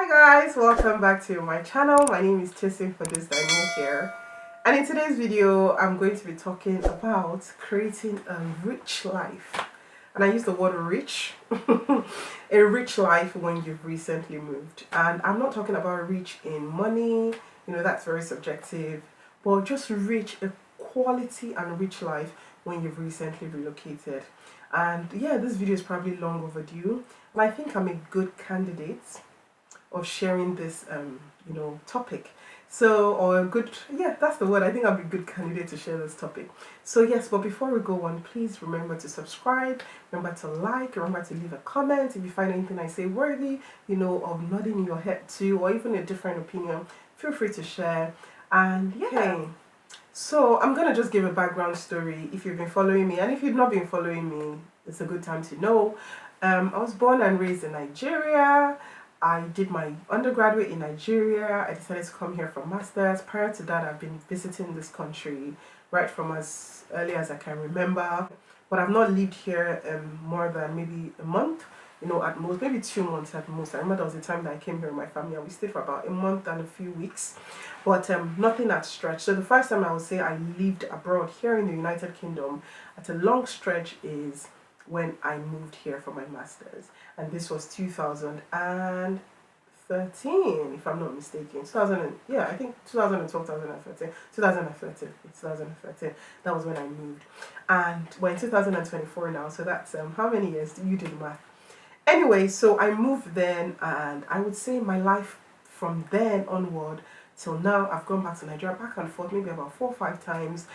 Hi guys, welcome back to my channel. My name is TOSIN for those that are new here. And in today's video, I'm going to be talking about creating a rich life. And I use the word rich. A rich life when you've recently moved. And I'm not talking about rich in money, that's very subjective. But just rich, a quality and rich life when you've recently relocated. And yeah, this video is probably long overdue. And I think I'm a good candidate of sharing this topic. So, or a good, yeah, that's the word. I think I'll be a good candidate to share this topic. So yes, but before we go on, please remember to subscribe, remember to like, remember to leave a comment if you find anything I say worthy, of nodding your head to, or even a different opinion. Feel free to share. And yeah. Okay. So I'm gonna just give a background story if you've been following me, and if you've not been following me, it's a good time to know. I was born and raised in Nigeria. I did my undergraduate in Nigeria. I decided to come here for masters. Prior to that, I've been visiting this country right from as early as I can remember. But I've not lived here more than maybe a month, at most, maybe 2 months at most. I remember there was a time that I came here with my family and we stayed for about a month and a few weeks, but nothing at stretch. So the first time I would say I lived abroad here in the United Kingdom at a long stretch is when I moved here for my masters, and this was 2013, if I'm not mistaken. I think 2012, 2013, 2013. That was when I moved, and we're in 2024 now. So that's how many years? You do the math. Anyway, so I moved then, and I would say my life from then onward till now, I've gone back to Nigeria back and forth maybe about 4 or 5 times.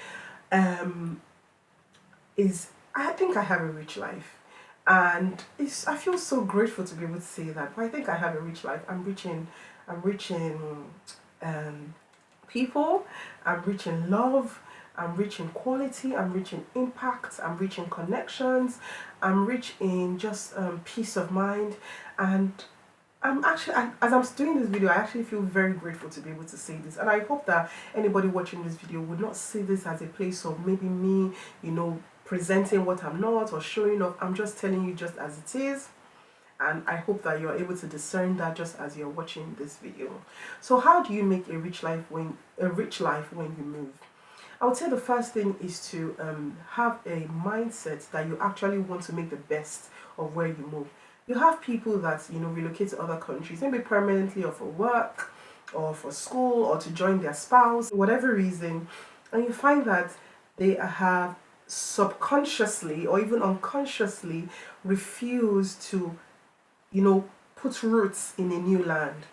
I think I have a rich life, and I feel so grateful to be able to say that. But I think I have a rich life. I'm rich in people. I'm rich in love. I'm rich in quality. I'm rich in impact. I'm rich in connections. I'm rich in just peace of mind. And as I'm doing this video, I actually feel very grateful to be able to say this. And I hope that anybody watching this video would not see this as a place of maybe me, presenting what I'm not or showing off. I'm just telling you just as it is. And I hope that you're able to discern that just as you're watching this video. So how do you make a rich life when you move? I would say the first thing is to have a mindset that you actually want to make the best of where you move. You have people that relocate to other countries, maybe permanently or for work or for school or to join their spouse, whatever reason, and you find that they have subconsciously or even unconsciously refuse to put roots in a new land.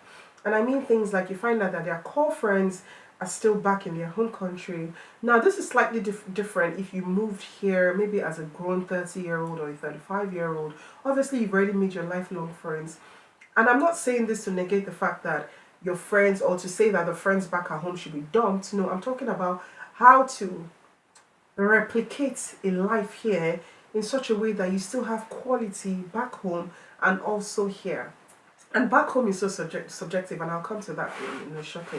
And I mean things like you find out that their core friends are still back in their home country. Now this is slightly different if you moved here maybe as a grown 30-year-old or a 35-year-old. Obviously you've already made your lifelong friends, and I'm not saying this to negate the fact that your friends, or to say that the friends back at home should be dumped. No, I'm talking about how to replicate a life here in such a way that you still have quality back home and also here. And back home is so subjective, and I'll come to that shortly.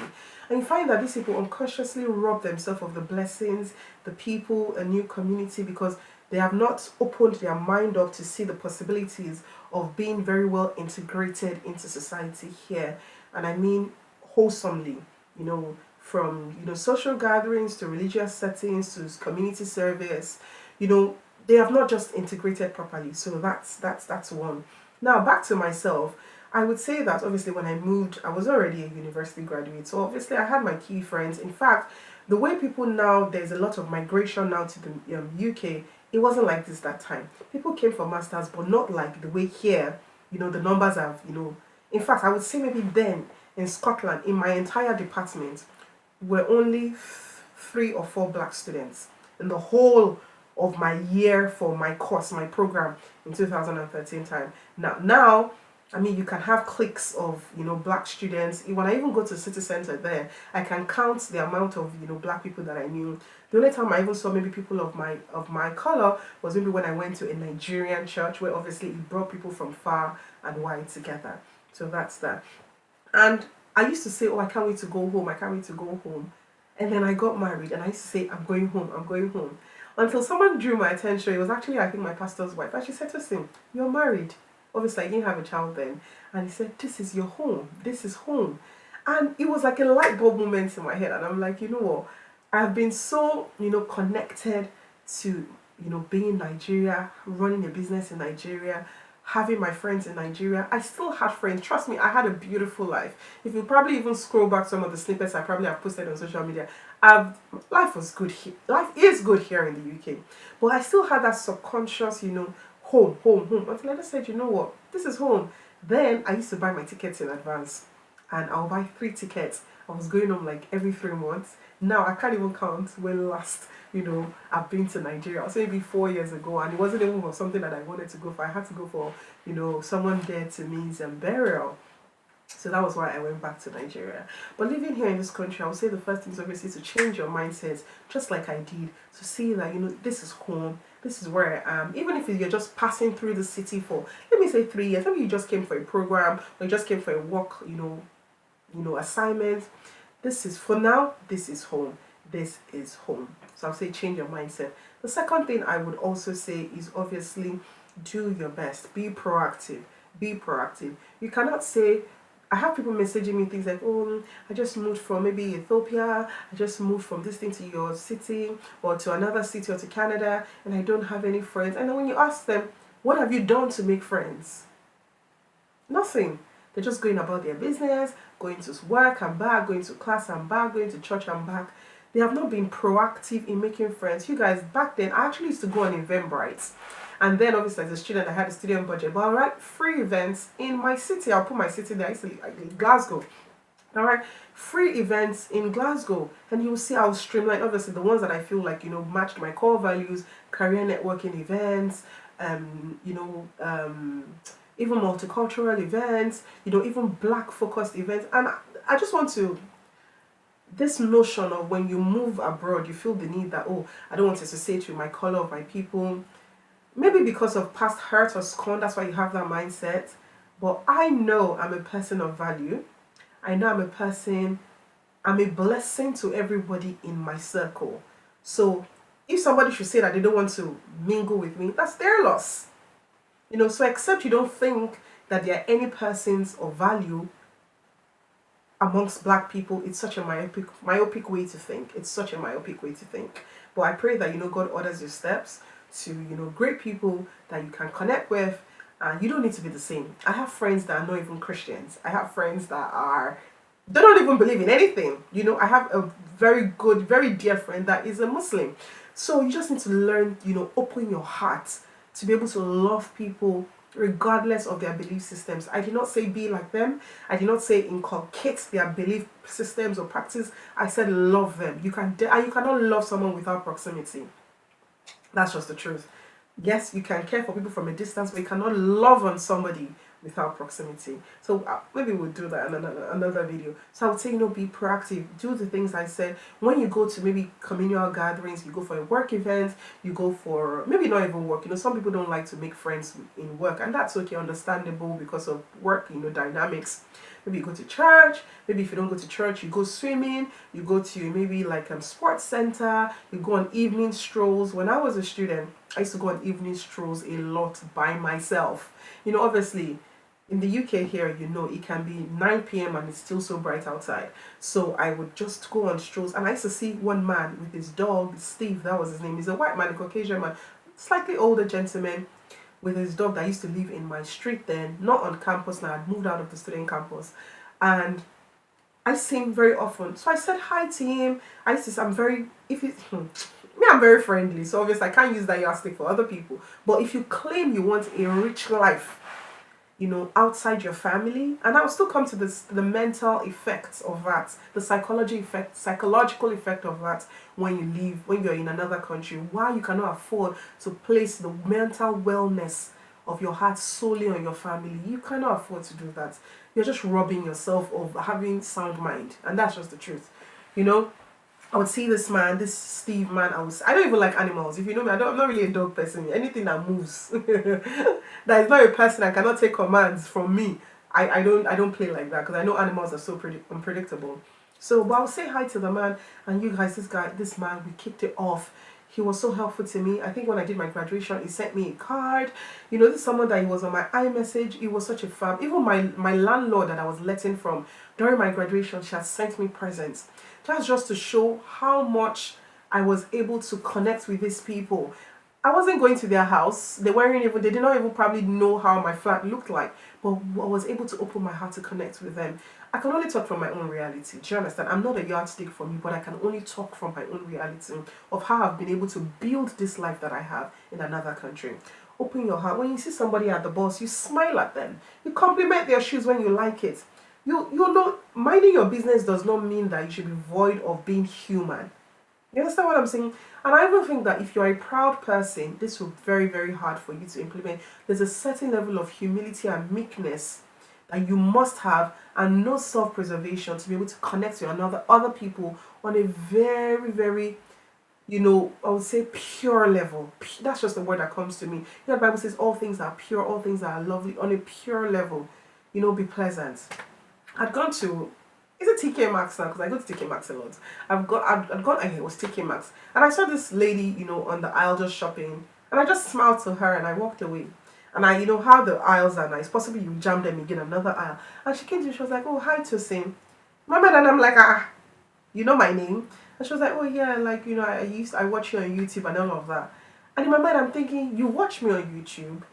And you find that these people unconsciously rob themselves of the blessings, the people, a new community, because they have not opened their mind up to see the possibilities of being very well integrated into society here. And I mean wholesomely, from social gatherings to religious settings to community service, they have not just integrated properly. So that's one. Now back to myself. I would say that obviously when I moved, I was already a university graduate, so obviously I had my key friends. In fact, the way people now, there's a lot of migration now to the UK. It wasn't like this that time. People came for masters, but not like the way here. The numbers have, in fact, I would say maybe then in Scotland, in my entire department, were only 3 or 4 black students in the whole of my year for my course, my program in 2013 time. Now, I mean, you can have cliques of, black students. When I even go to city center there, I can count the amount of, black people that I knew. The only time I even saw maybe people of my color was maybe when I went to a Nigerian church, where obviously it brought people from far and wide together. So that's that. And I used to say, oh, I can't wait to go home. I can't wait to go home. And then I got married and I used to say, I'm going home. I'm going home. Until someone drew my attention. It was actually, I think, my pastor's wife. And she said to him, you're married. Obviously, I didn't have a child then. And he said, "This is your home. This is home." And it was like a light bulb moment in my head. And I'm like, you know what? I've been so, connected to, being in Nigeria, running a business in Nigeria, having my friends in Nigeria. I still had friends. Trust me, I had a beautiful life. If you probably even scroll back some of the snippets I probably have posted on social media, life was good here. Life is good here in the UK. But I still had that subconscious, home, home, home. Until I just said, you know what, this is home. Then I used to buy my tickets in advance. And I'll buy 3 tickets. I was going home like every 3 months. Now I can't even count when last, I've been to Nigeria. I was maybe 4 years ago, and it wasn't even for something that I wanted to go for. I had to go for, someone there to me's burial. So that was why I went back to Nigeria. But living here in this country, I would say the first thing is obviously to change your mindset, just like I did, to see that, this is home, this is where I am. Even if you're just passing through the city for, let me say 3 years, maybe you just came for a program, or you just came for a walk, assignment. This is, for now, this is home. This is home. So I'll say change your mindset. The second thing I would also say is obviously do your best. Be proactive. Be proactive. You cannot say, I have people messaging me things like, oh, I just moved from maybe Ethiopia, I just moved from this thing to your city or to another city or to Canada, and I don't have any friends. And then when you ask them, what have you done to make friends? Nothing. They're just going about their business, going to work and back, going to class and back, going to church and back. They have not been proactive in making friends. You guys, back then, I actually used to go on Eventbrite. And then, obviously, as a student, I had a student budget. But I'll write free events in my city. I'll put my city there. I used to live in Glasgow. All right, free events in Glasgow. And you'll see I'll streamline, obviously, the ones that I feel like, matched my core values, career networking events, even multicultural events, even black focused events. And I just want to, this notion of when you move abroad, you feel the need that, oh, I don't want to associate with my color of my people. Maybe because of past hurt or scorn, that's why you have that mindset. But I know I'm a person of value. I know I'm a blessing to everybody in my circle. So if somebody should say that they don't want to mingle with me, that's their loss. So except you don't think that there are any persons of value amongst black people, it's such a myopic way to think. It's such a myopic way to think. But I pray that, God orders your steps to, great people that you can connect with. And you don't need to be the same. I have friends that are not even Christians. I have friends that they don't even believe in anything. I have a very good, very dear friend that is a Muslim. So you just need to learn, open your heart to be able to love people regardless of their belief systems. I did not say be like them. I did not say inculcate their belief systems or practice. I said love them. You cannot love someone without proximity. That's just the truth. Yes, you can care for people from a distance, but you cannot love on somebody without proximity. So maybe we'll do that in another video. So I would say, be proactive. Do the things I said. When you go to maybe communal gatherings, you go for a work event, you go for, maybe not even work. Some people don't like to make friends in work, and that's okay, understandable because of work, dynamics. Maybe you go to church. Maybe if you don't go to church, you go swimming. You go to maybe like a sports center. You go on evening strolls. When I was a student, I used to go on evening strolls a lot by myself. Obviously, in the UK here, it can be 9 p.m. and it's still so bright outside. So I would just go on strolls. And I used to see one man with his dog, Steve, that was his name. He's a white man, a Caucasian man, slightly older gentleman, with his dog that used to live in my street then, not on campus now, I'd moved out of the student campus. And I see him very often. So I said hi to him. I'm very friendly, so obviously I can't use that yardstick for other people. But if you claim you want a rich life, outside your family, and I'll still come to the mental effects of that, the psychological effect of that when you're in another country, why you cannot afford to place the mental wellness of your heart solely on your family. You cannot afford to do that. You're just robbing yourself of having sound mind, and that's just the truth. I would see this Steve man. I don't even like animals. If you know me, I'm not really a dog person. Anything that moves, that is not a person and cannot take commands from me. I don't play like that because I know animals are so unpredictable. So, but I'll say hi to the man, and you guys, this man, we kicked it off. He was so helpful to me. I think when I did my graduation, he sent me a card. You know, this is someone that he was on my iMessage. It was such a fab. Even my landlord that I was letting from during my graduation, she had sent me presents. That's just to show how much I was able to connect with these people. I wasn't going to their house. They did not even probably know how my flat looked like, but I was able to open my heart to connect with them. I can only talk from my own reality. Do you understand? I'm not a yardstick for me, but I can only talk from my own reality of how I've been able to build this life that I have in another country. Open your heart. When you see somebody at the bus, you smile at them. You compliment their shoes when you like it. You know, minding your business does not mean that you should be void of being human. You understand what I'm saying? And I even think that if you're a proud person, this will be very, very hard for you to implement. There's a certain level of humility and meekness that you must have, and no self-preservation to be able to connect with other people on a very, very, you know, I would say pure level. That's just the word that comes to me. You know, the Bible says all things are pure, all things are lovely, on a pure level. You know, be pleasant. I'd gone to, is it TK Maxx now? Because I go to TK Maxx a lot. I'd gone, it was TK Maxx. And I saw this lady, you know, on the aisle just shopping. And I just smiled to her and I walked away. And I, you know, how the aisles are nice. Possibly you jam them again, another aisle. And she came to me, she was like, oh, hi, Tosin. My man, and I'm like, you know my name? And she was like, oh, yeah, like, you know, I watch you on YouTube and all of that. And in my mind, I'm thinking, you watch me on YouTube.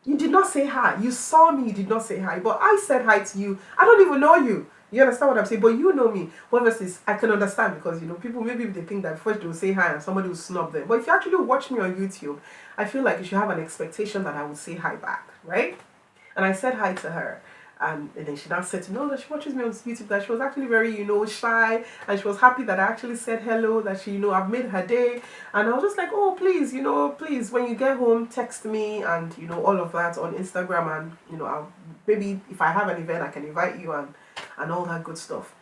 You did not say hi. You saw me, you did not say hi. But I said hi to you. I don't even know you. You understand what I'm saying? But you know me. Well, I can understand because, you know, people, maybe they think that first they will say hi and somebody will snub them. But if you actually watch me on YouTube, I feel like you should have an expectation that I would say hi back, right? And I said hi to her. And then she now said to me, no, that she watches me on YouTube, that she was actually very, you know, shy. And she was happy that I actually said hello, that she, you know, I've made her day. And I was just like, oh, please, you know, please, when you get home, text me and, you know, all of that on Instagram. And, you know, maybe if I have an event, I can invite you and all that good stuff.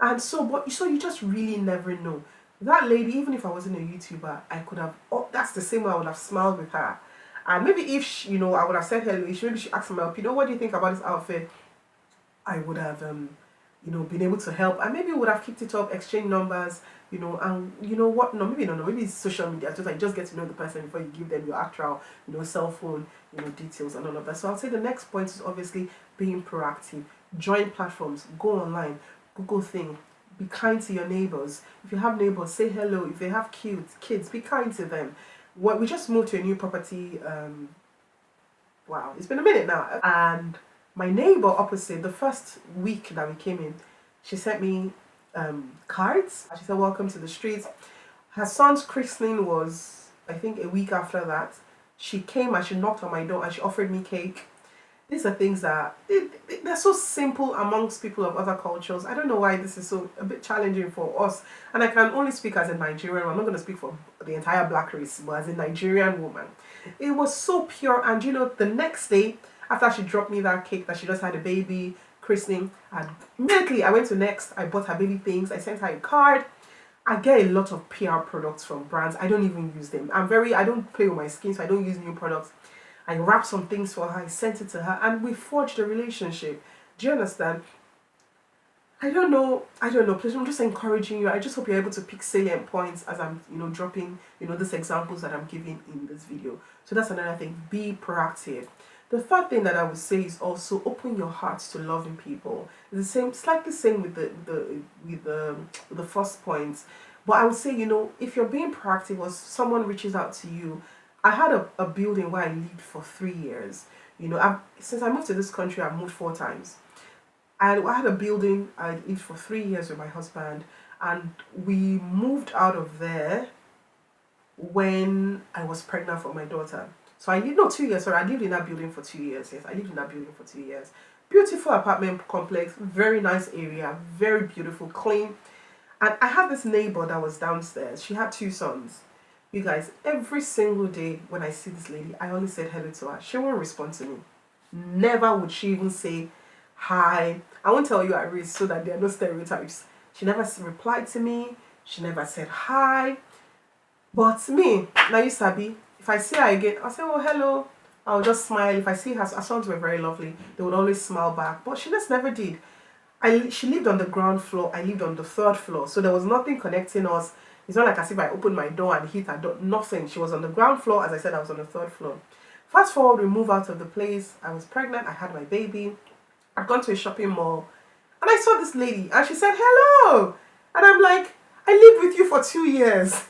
And so you just really never know. That lady, even if I wasn't a YouTuber, I could have, that's the same way I would have smiled with her. And maybe if she, you know, I would have said hello, maybe she asked me help, you know, what do you think about this outfit? I would have, you know, been able to help. And maybe would have kicked it up, exchange numbers, you know, and you know what, maybe it's social media, just get to know the person before you give them your actual, you know, cell phone, you know, details and all of that. So I'll say the next point is obviously being proactive. Join platforms, go online, Google thing, be kind to your neighbors. If you have neighbors, say hello. If they have kids, be kind to them. We just moved to a new property, wow, it's been a minute now, and my neighbor opposite, the first week that we came in, she sent me cards. She said, welcome to the streets. Her son's christening was, I think, a week after that. She came and she knocked on my door and she offered me cake. These are things that, they're so simple amongst people of other cultures. I don't know why this is so a bit challenging for us. And I can only speak as a Nigerian. I'm not going to speak for the entire black race, but as a Nigerian woman. It was so pure. And you know, the next day, after she dropped me that cake that she just had a baby, christening, and immediately I went to Next. I bought her baby things. I sent her a card. I get a lot of PR products from brands. I don't even use them. I don't play with my skin, so I don't use new products. I wrapped some things for her, I sent it to her, and we forged a relationship. Do you understand? I don't know, please, I'm just encouraging you. I just hope you're able to pick salient points as I'm, you know, dropping, you know, these examples that I'm giving in this video. So that's another thing, be proactive. The third thing that I would say is also open your heart to loving people. It's the same, slightly same with the first point. But I would say, you know, if you're being proactive or someone reaches out to you, I had a building where I lived for 3 years. You know, since I moved to this country, I've moved 4 times. And I had a building I lived for 3 years with my husband. And we moved out of there when I was pregnant for my daughter. So I lived, no, 2 years, sorry, I lived in that building for 2 years. Yes, I lived in that building for 2 years. Beautiful apartment complex, very nice area, very beautiful, clean. And I had this neighbor that was downstairs. She had 2 sons. You guys, every single day when I see this lady, I only said hello to her. She won't respond to me. Never would she even say hi. I won't tell you at risk so that there are no stereotypes. She never replied to me. She never said hi. But me, now you sabi, if I see her again, I'll say, oh, hello. I'll just smile. If I see her sons were very lovely, they would always smile back. But she just never did. She lived on the ground floor. I lived on the 3rd floor. So there was nothing connecting us. It's not like as if I opened my door and hit her door. Nothing. She was on the ground floor. As I said, I was on the third floor. Fast forward, we move out of the place. I was pregnant. I had my baby. I'd gone to a shopping mall. And I saw this lady. And she said, hello. And I'm like, I lived with you for 2 years.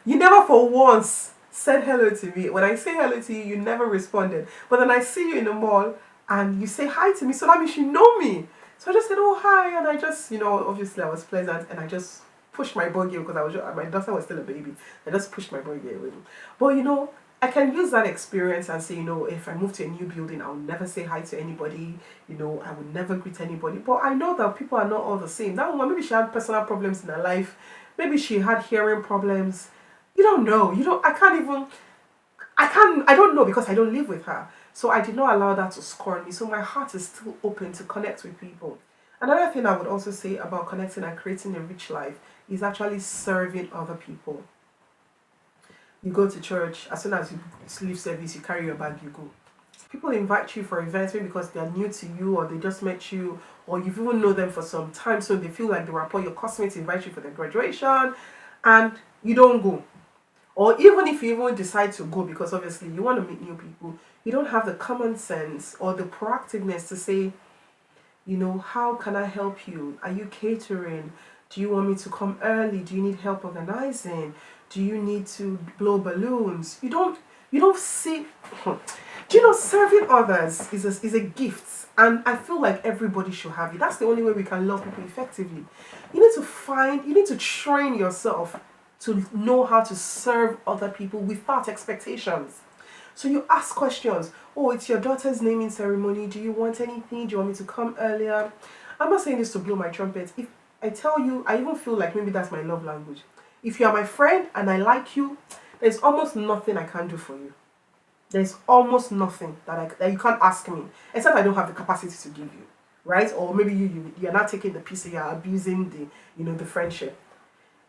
You never for once said hello to me. When I say hello to you, you never responded. But then I see you in the mall and you say hi to me. So that means you know me. So I just said, oh, hi. And I just, obviously I was pleasant. And I just pushed my buggy because my daughter was still a baby. I just pushed my buggy away. But, I can use that experience and say, if I move to a new building, I'll never say hi to anybody. I would never greet anybody. But I know that people are not all the same. That woman, maybe she had personal problems in her life. Maybe she had hearing problems. You don't know. I don't know because I don't live with her. So I did not allow that to scorn me. So my heart is still open to connect with people. Another thing I would also say about connecting and creating a rich life is actually serving other people. You go to church, as soon as you leave service, you carry your bag, you go. People invite you for events maybe because they are new to you or they just met you or you've even known them for some time, so they feel like the rapport. Your classmates invite you for their graduation and you don't go. Or even if you even decide to go because obviously you want to meet new people, you don't have the common sense or the proactiveness to say, how can I help you? Are you catering? Do you want me to come early? Do you need help organizing? Do you need to blow balloons? You don't see. Do you know serving others is a gift, and I feel like everybody should have it. That's the only way we can love people effectively. You need to train yourself to know how to serve other people without expectations. So you ask questions. Oh, it's your daughter's naming ceremony. Do you want anything? Do you want me to come earlier? I'm not saying this to blow my trumpet. If I tell you, I even feel like maybe that's my love language. If you are my friend and I like you, there's almost nothing I can do for you. There's almost nothing that you can't ask me, except I don't have the capacity to give you, right? Or maybe you're not taking the piece, you're abusing the friendship.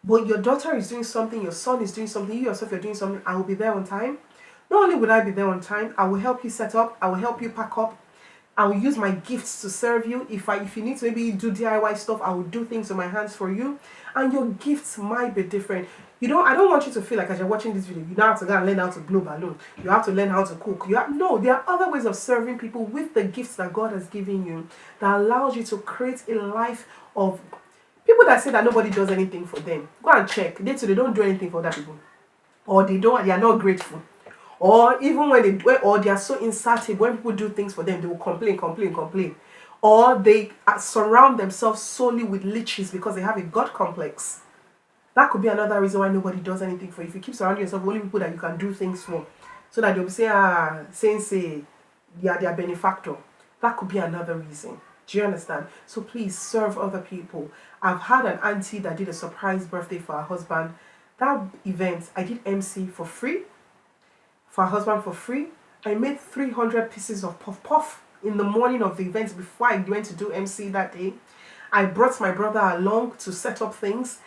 But your daughter is doing something, your son is doing something, you yourself you're doing something. I will be there on time. Not only would I be there on time, I will help you set up. I will help you pack up. I will use my gifts to serve you. If you need to maybe do DIY stuff, I will do things with my hands for you. And your gifts might be different. I don't want you to feel like as you're watching this video, you now have to go and learn how to blow balloons. You have to learn how to cook. No, there are other ways of serving people with the gifts that God has given you that allows you to create a life of people that say that nobody does anything for them. Go and check. They don't do anything for other people. Or they are not grateful. Or even when they are so insensitive, when people do things for them, they will complain. Or they surround themselves solely with leeches because they have a God complex. That could be another reason why nobody does anything for you. If you keep surrounding yourself with only people that you can do things for, so that they'll say, sensei, they are their benefactor. That could be another reason. Do you understand? So please serve other people. I've had an auntie that did a surprise birthday for her husband. That event, I did MC for free. For her husband for free. I made 300 pieces of puff puff in the morning of the event before I went to do MC that day. I brought my brother along to set up things.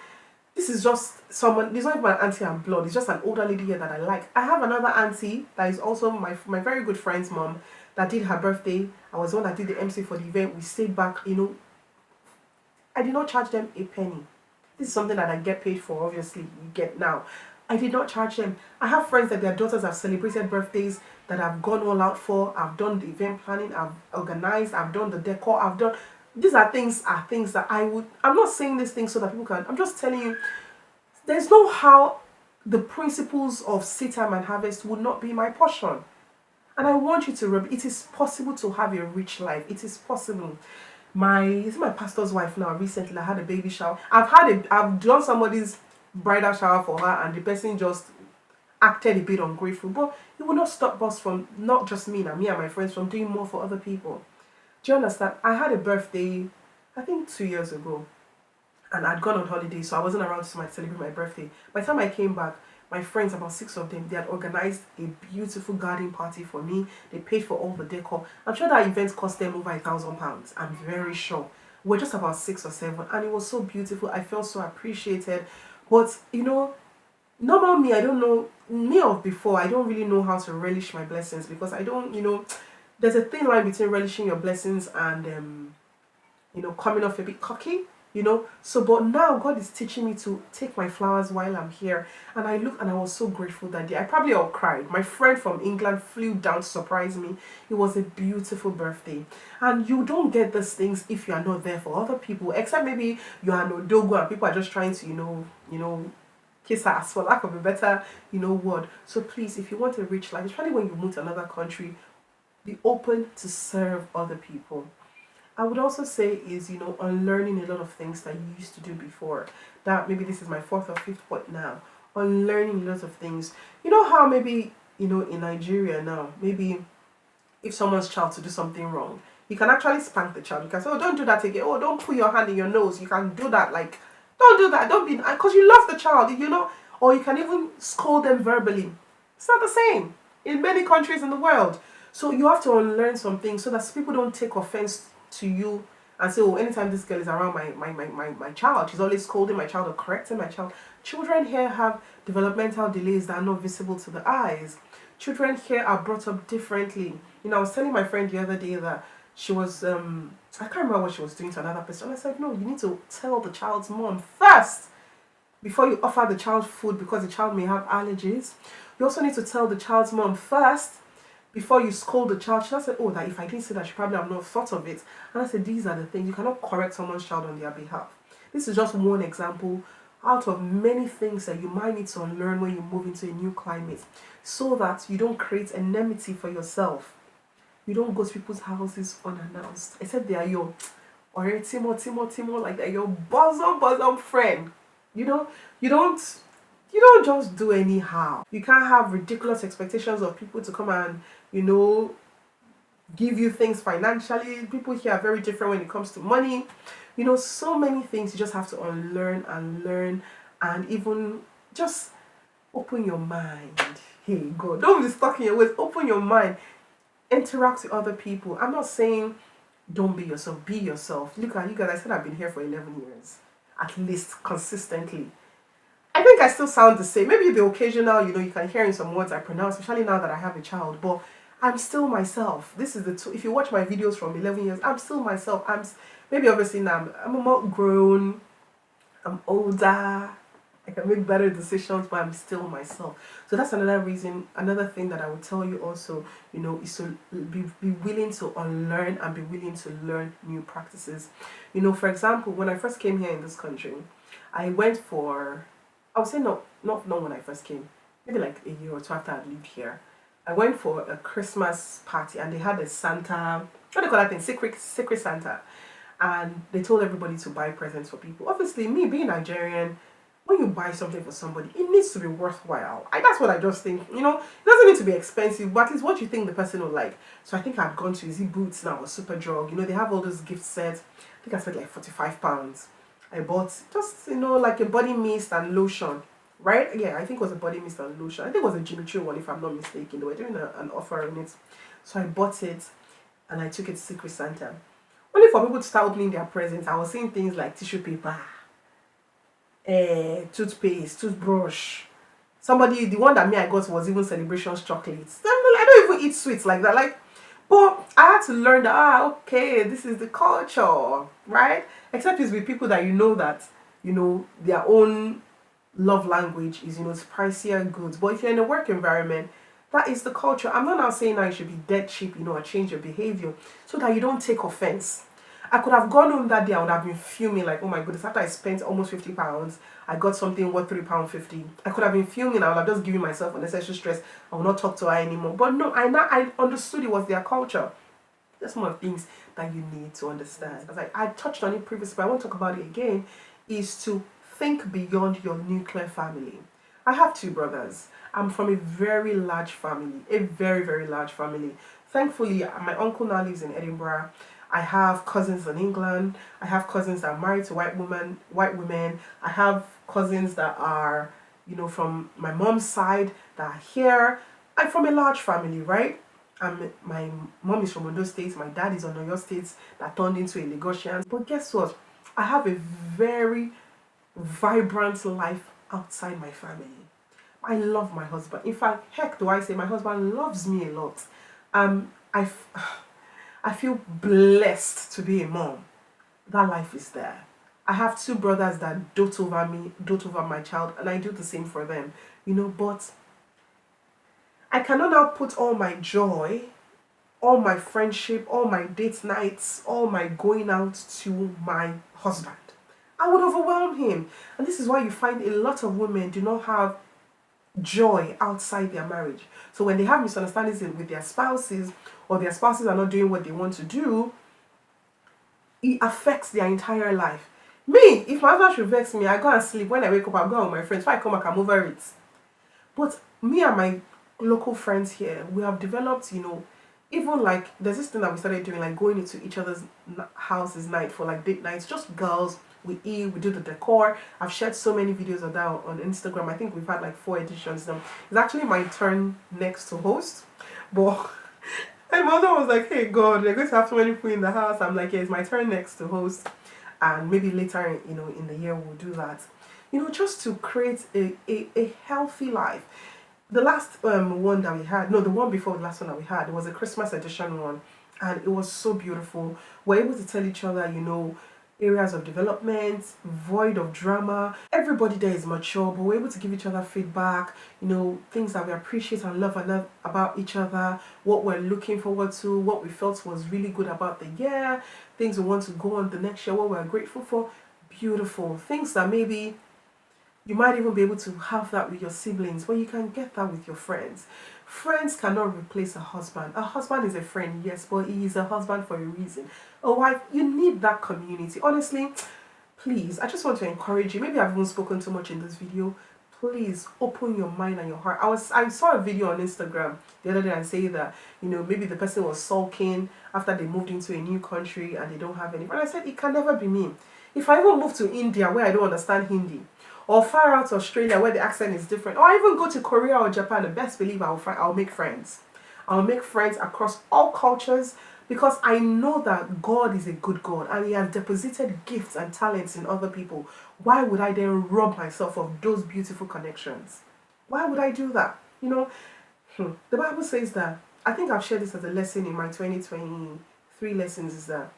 This is just someone, this is not even an auntie and blood, it's just an older lady here that I like. I have another auntie that is also my very good friend's mom that did her birthday. I was the one that did the MC for the event. We stayed back, I did not charge them a penny. This is something that I get paid for, obviously, you get now. I did not charge them. I have friends that their daughters have celebrated birthdays that I've gone all out for. I've done the event planning, I've organized, I've done the decor, these are things that I'm not saying these things so that people can, I'm just telling you, there's no how the principles of seed time and harvest would not be my portion. And I want you to remember, it is possible to have a rich life. It is possible. My pastor's wife now, recently I had a baby shower. I've done somebody's bridal shower for her and the person just acted a bit ungrateful. But it will not stop us from, not just me and my friends, from doing more for other people. Do you understand? I had a birthday, I think 2 years ago, and I'd gone on holiday, so I wasn't around to celebrate my birthday. By the time I came back, my friends, about 6 of them, they had organized a beautiful garden party for me. They paid for all the decor. I'm sure that event cost them over £1,000. I'm very sure. We're just about 6 or 7, and it was so beautiful. I felt so appreciated. But, normal me, I don't know, me of before, I don't really know how to relish my blessings because I don't, there's a thin line between relishing your blessings and, coming off a bit cocky. you know. So, but now God is teaching me to take my flowers while I'm here. And I look and I was so grateful that day. I probably all cried. My friend from England flew down to surprise me. It was a beautiful birthday. And you don't get these things if you are not there for other people, except maybe you are no dogo and people are just trying to, kiss ass, for lack of a better, word. So please, if you want a rich life, especially when you move to another country, be open to serve other people. I would also say is, unlearning a lot of things that you used to do before. That maybe this is my fourth or fifth point now. Unlearning lots of things. You know how maybe, in Nigeria now, maybe if someone's child to do something wrong, you can actually spank the child. You can say, oh, don't do that again. Oh, don't put your hand in your nose. You can do that. Like, don't do that. Don't be, because you love the child, Or you can even scold them verbally. It's not the same in many countries in the world. So you have to unlearn some things so that people don't take offense to you and say, oh, anytime this girl is around my child, she's always scolding my child or correcting my child. Children here have developmental delays that are not visible to the eyes. Children here are brought up differently. I was telling my friend the other day that she was, I can't remember what she was doing to another person. And I said, no, you need to tell the child's mom first before you offer the child food because the child may have allergies. You also need to tell the child's mom first before you scold the child. She said, oh, that if I didn't say that, she probably have not thought of it. And I said, these are the things. You cannot correct someone's child on their behalf. This is just one example out of many things that you might need to unlearn when you move into a new climate so that you don't create enmity for yourself. You don't go to people's houses unannounced, except they are your or Timo, like they're your bosom friend. You don't just do anyhow. You can't have ridiculous expectations of people to come and, give you things financially. People here are very different when it comes to money. So many things you just have to unlearn and learn and even just open your mind. Hey, God, don't be stuck in your ways. Open your mind. Interact with other people. I'm not saying don't be yourself. Be yourself. Look at you guys. I said I've been here for 11 years. At least consistently. I think I still sound the same. Maybe the occasional, you can hear in some words I pronounce, especially now that I have a child. But I'm still myself. This is if you watch my videos from 11 years, I'm still myself. Maybe obviously now I'm more grown. I'm older. I can make better decisions, but I'm still myself. So that's another reason, another thing that I would tell you also, is to be willing to unlearn and be willing to learn new practices. For example, when I first came here in this country, I went for, I would say not when I first came, maybe like a year or two after I lived here. I went for a Christmas party and they had a Santa, what do you call that thing? Secret Santa. And they told everybody to buy presents for people. Obviously, me being Nigerian, when you buy something for somebody, it needs to be worthwhile. That's what I just think. It doesn't need to be expensive, but at least what you think the person will like. So I think I've gone to Easy Boots now or Superdrug. They have all those gift sets. I think I spent like £45. I bought just, like a body mist and lotion. Right? Yeah, I think it was a body mist and lotion. I think it was a Jimmy Choo one if I'm not mistaken. They were doing an offer on it. So I bought it and I took it to Secret Santa. Only for people to start opening their presents, I was seeing things like tissue paper, toothpaste, toothbrush. The one that I got was even Celebrations chocolates. I don't even eat sweets like that. But I had to learn that, okay, this is the culture, right? Except it's with people that their own love language is, pricier goods. But if you're in a work environment, that is the culture. I'm not now saying that you should be dead cheap, or change your behavior so that you don't take offense. I could have gone home that day, I would have been fuming like, oh my goodness, after I spent almost £50, I got something worth £3.50. I could have been fuming, I would have just given myself unnecessary stress. I will not talk to her anymore. But no, I understood it was their culture. There's some of the things that you need to understand. As I touched on it previously, but I won't talk about it again, is to think beyond your nuclear family. I have 2 brothers. I'm from a very large family, a very, very large family. Thankfully, my uncle now lives in Edinburgh. I have cousins in England. I have cousins that are married to white women. I have cousins that are, from my mom's side that are here. I'm from a large family, right? My mom is from Ondo State. My dad is on Oyo State that turned into a Lagosian. But guess what? I have a very vibrant life outside my family. I love my husband. In fact, heck do I say my husband loves me a lot. I feel blessed to be a mom. That life is there. I have two brothers that dote over me, dote over my child, and I do the same for them, but I cannot now put all my joy, all my friendship, all my date nights, all my going out to my husband. I would overwhelm him. And this is why you find a lot of women do not have joy outside their marriage. So when they have misunderstandings with their spouses, or their spouses are not doing what they want to do, it affects their entire life. Me, if my husband should vex me, I go and sleep. When I wake up, I'll go out with my friends. If I come back, I'm over it. But me and my local friends here, we have developed, even like there's this thing that we started doing, like going into each other's houses night for like date nights, just girls. We eat, we do the decor. I've shared so many videos of that on Instagram. I think we've had like 4 editions now. It's actually my turn next to host, but my mother was like, "Hey God, they're going to have so many people in the house." I'm like, "Yeah, it's my turn next to host, and maybe later, in the year we'll do that." Just to create a healthy life. The last one that we had, no, the one before the last one that we had, it was a Christmas edition one, and it was so beautiful. We're able to tell each other, areas of development, void of drama. Everybody there is mature, but we're able to give each other feedback, things that we appreciate and love about each other, what we're looking forward to, what we felt was really good about the year, things we want to go on the next year, what we're grateful for. Beautiful. Things that maybe you might even be able to have that with your siblings, but you can get that with your friends. Friends cannot replace a husband. A husband is a friend, yes, but he is a husband for a reason. A wife, you need that community. Honestly, please, I just want to encourage you. Maybe I've even spoken too much in this video. Please open your mind and your heart. I saw a video on Instagram the other day and say that, maybe the person was sulking after they moved into a new country and they don't have any. And I said, it can never be me. If I even move to India where I don't understand Hindi, or far out Australia where the accent is different, or I even go to Korea or Japan, the best believe I'll make friends. I'll make friends across all cultures, because I know that God is a good God and He has deposited gifts and talents in other people. Why would I then rob myself of those beautiful connections? Why would I do that? The Bible says that, I think I've shared this as a lesson in my 2023 lessons, is that,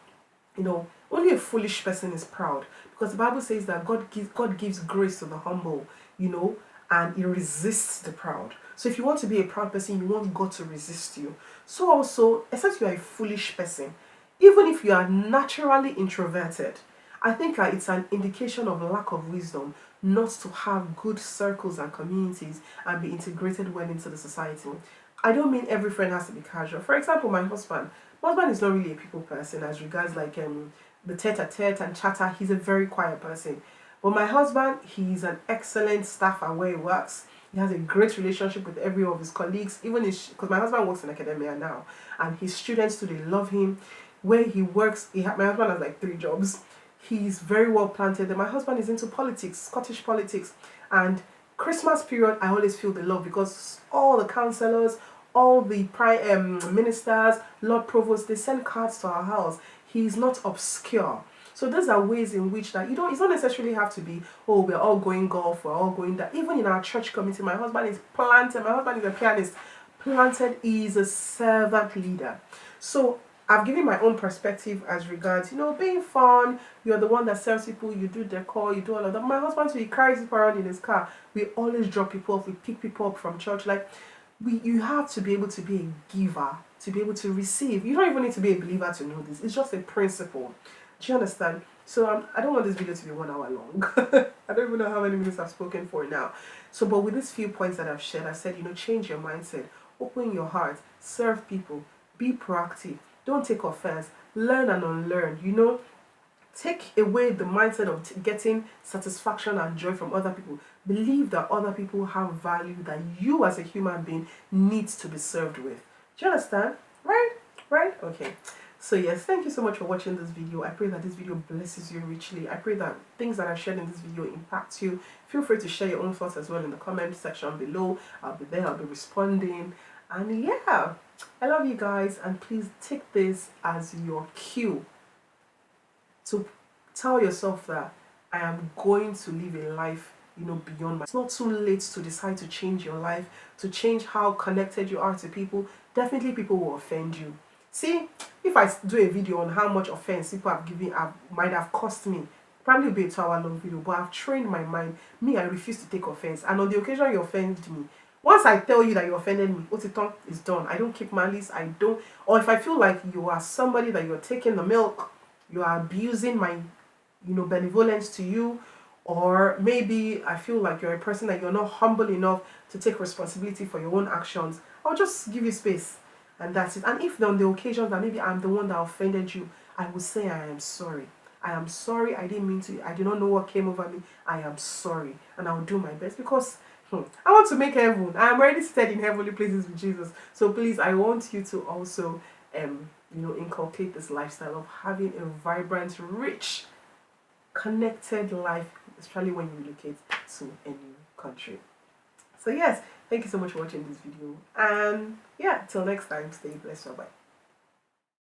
only a foolish person is proud, because the Bible says that God gives grace to the humble, and He resists the proud. So if you want to be a proud person, you want God to resist you. So also, except you are a foolish person, even if you are naturally introverted, I think that it's an indication of lack of wisdom not to have good circles and communities and be integrated well into the society. I don't mean every friend has to be casual. For example, my husband is not really a people person as regards like the tete-a-tete and chatter. He's a very quiet person. But my husband, he's an excellent staff at where he works. He has a great relationship with every of his colleagues, even because my husband works in academia now, and his students too, they love him. Where he works, my husband has like 3 jobs. He's very well planted. And my husband is into politics, Scottish politics, and Christmas period, I always feel the love, because all the councillors, all the prime ministers, Lord Provost, they send cards to our house. He's not obscure. So those are ways in which that, it's not necessarily have to be, oh, we're all going golf, we're all going that. Even in our church committee, my husband is planted, my husband is a pianist, planted, is a servant leader. So I've given my own perspective as regards, being fun. You're the one that serves people, you do decor, you do all of that. My husband, so he carries people around in his car. We always drop people off, we pick people up from church. Like, you have to be able to be a giver, to be able to receive. You don't even need to be a believer to know this. It's just a principle. Do you understand? So I don't want this video to be 1 hour long. I don't even know how many minutes I've spoken for now. So, but with these few points that I've shared, I said, change your mindset, open your heart, serve people, be proactive, don't take offense, learn and unlearn, take away the mindset of getting satisfaction and joy from other people. Believe that other people have value that you as a human being needs to be served with. Do you understand? Right? Okay. So yes, thank you so much for watching this video. I pray that this video blesses you richly. I pray that things that I've shared in this video impact you. Feel free to share your own thoughts as well in the comment section below. I'll be there, I'll be responding. And yeah, I love you guys, and please take this as your cue to tell yourself that I am going to live a life, beyond my... It's not too late to decide to change your life, to change how connected you are to people. Definitely people will offend you. See, if I do a video on how much offense people have given, might have cost me, Probably be a 2 hour long video, but I've trained my mind. Me, I refuse to take offense. And on the occasion you offend me, once I tell you that you offended me, Otiton is done. I don't keep malice. I don't. Or if I feel like you are somebody that you're taking the milk, you are abusing my, benevolence to you, or maybe I feel like you're a person that you're not humble enough to take responsibility for your own actions, I'll just give you space, and that's it. And if on the occasions that maybe I'm the one that offended you, I will say I am sorry. I am sorry. I didn't mean to. I did not know what came over me. I am sorry, and I'll do my best because I want to make heaven. I am already seated in heavenly places with Jesus. So please, I want you to also, inculcate this lifestyle of having a vibrant, rich, connected life, especially when you relocate to a new country. So yes, thank you so much for watching this video. And yeah, till next time, stay blessed. Bye bye.